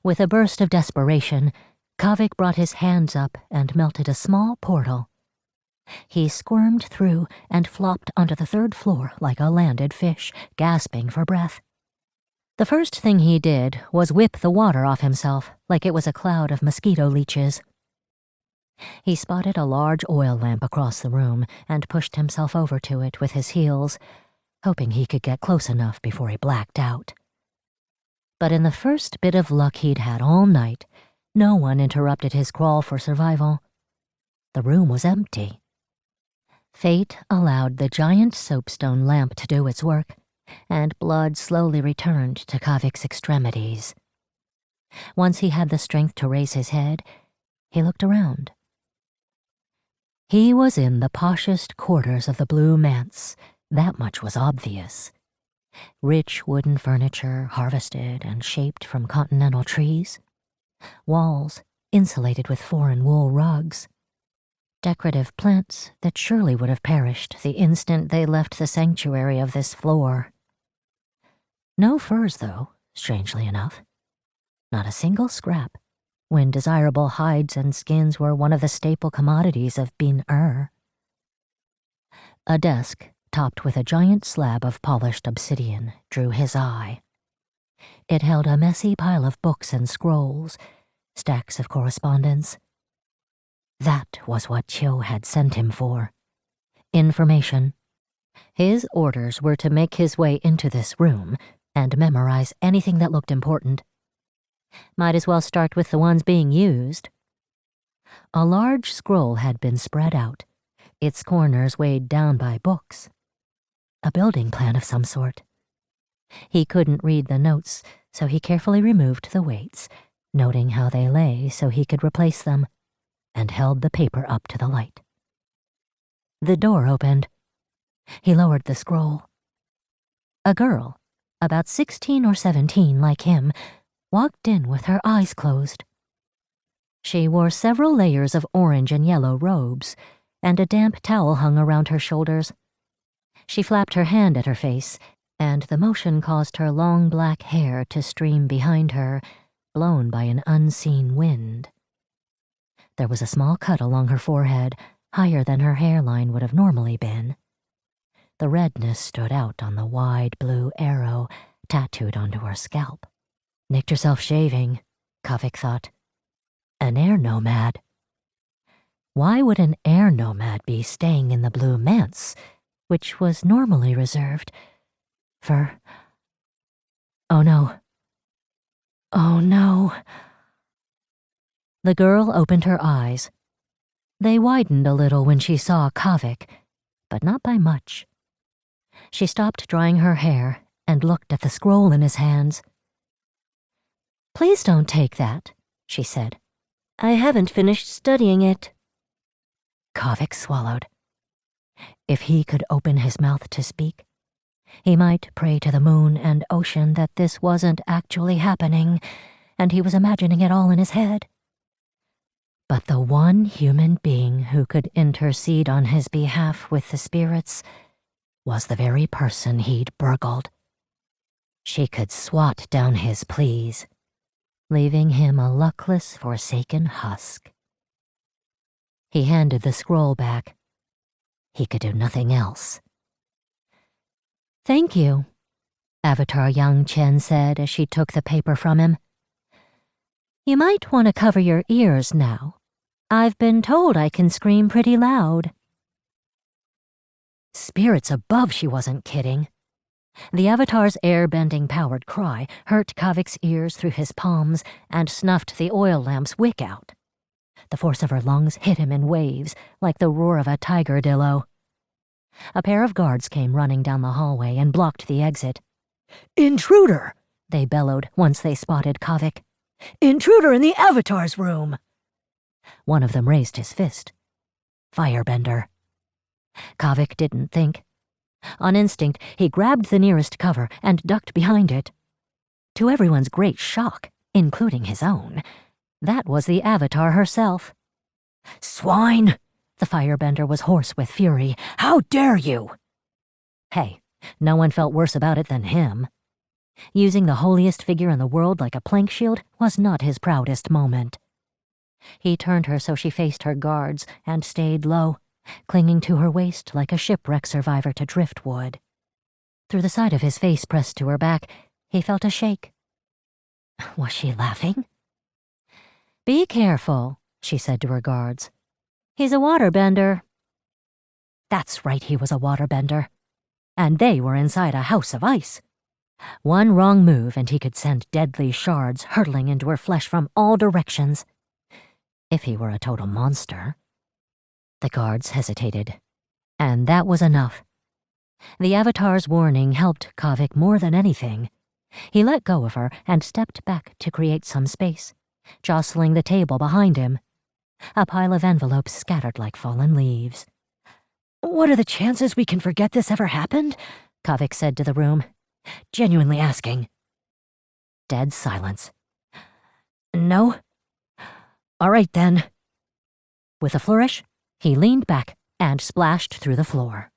With a burst of desperation, Kavik brought his hands up and melted a small portal. He squirmed through and flopped onto the third floor like a landed fish, gasping for breath. The first thing he did was whip the water off himself like it was a cloud of mosquito leeches. He spotted a large oil lamp across the room and pushed himself over to it with his heels, hoping he could get close enough before he blacked out. But in the first bit of luck he'd had all night, no one interrupted his crawl for survival. The room was empty. Fate allowed the giant soapstone lamp to do its work, and blood slowly returned to Kavik's extremities. Once he had the strength to raise his head, he looked around. He was in the poshest quarters of the Blue Manse, that much was obvious. Rich wooden furniture harvested and shaped from continental trees. Walls insulated with foreign wool rugs. Decorative plants that surely would have perished the instant they left the sanctuary of this floor. No furs, though, strangely enough. Not a single scrap, when desirable hides and skins were one of the staple commodities of Bin-er. A desk, topped with a giant slab of polished obsidian, drew his eye. It held a messy pile of books and scrolls, stacks of correspondence. That was what Chiu had sent him for. Information. His orders were to make his way into this room and memorize anything that looked important. Might as well start with the ones being used. A large scroll had been spread out, its corners weighed down by books. A building plan of some sort. He couldn't read the notes, so he carefully removed the weights, noting how they lay so he could replace them, and held the paper up to the light. The door opened. He lowered the scroll. A girl, about 16 or 17 like him, walked in with her eyes closed. She wore several layers of orange and yellow robes, and a damp towel hung around her shoulders. She flapped her hand at her face, and the motion caused her long black hair to stream behind her, blown by an unseen wind. There was a small cut along her forehead, higher than her hairline would have normally been. The redness stood out on the wide blue arrow tattooed onto her scalp. Nicked herself shaving, Kavik thought. An air nomad. Why would an air nomad be staying in the Blue Manse, which was normally reserved for... Oh no. Oh no. The girl opened her eyes. They widened a little when she saw Kavik, but not by much. She stopped drying her hair and looked at the scroll in his hands. "Please don't take that," she said. "I haven't finished studying it." Kavik swallowed. If he could open his mouth to speak, he might pray to the moon and ocean that this wasn't actually happening, and he was imagining it all in his head. But the one human being who could intercede on his behalf with the spirits was the very person he'd burgled. She could swat down his pleas, leaving him a luckless, forsaken husk. He handed the scroll back. He could do nothing else. "Thank you," Avatar Yangchen said as she took the paper from him. "You might want to cover your ears now. I've been told I can scream pretty loud." Spirits above, she wasn't kidding. The Avatar's air-bending powered cry hurt Kavik's ears through his palms and snuffed the oil lamp's wick out. The force of her lungs hit him in waves, like the roar of a tiger-dillo. A pair of guards came running down the hallway and blocked the exit. "Intruder!" they bellowed once they spotted Kavik. "Intruder in the Avatar's room!" One of them raised his fist. Firebender. Kavik didn't think. On instinct, he grabbed the nearest cover and ducked behind it. To everyone's great shock, including his own, that was the Avatar herself. "Swine!" The firebender was hoarse with fury. "How dare you!" Hey, no one felt worse about it than him. Using the holiest figure in the world like a plank shield was not his proudest moment. He turned her so she faced her guards and stayed low, clinging to her waist like a shipwreck survivor to driftwood. Through the side of his face pressed to her back, he felt a shake. Was she laughing? "Be careful," she said to her guards. "He's a waterbender." That's right, he was a waterbender. And they were inside a house of ice. One wrong move and he could send deadly shards hurtling into her flesh from all directions. If he were a total monster. The guards hesitated, and that was enough. The Avatar's warning helped Kavik more than anything. He let go of her and stepped back to create some space, jostling the table behind him. A pile of envelopes scattered like fallen leaves. "What are the chances we can forget this ever happened?" Kavik said to the room, genuinely asking. Dead silence. "No? All right then." With a flourish, he leaned back and splashed through the floor.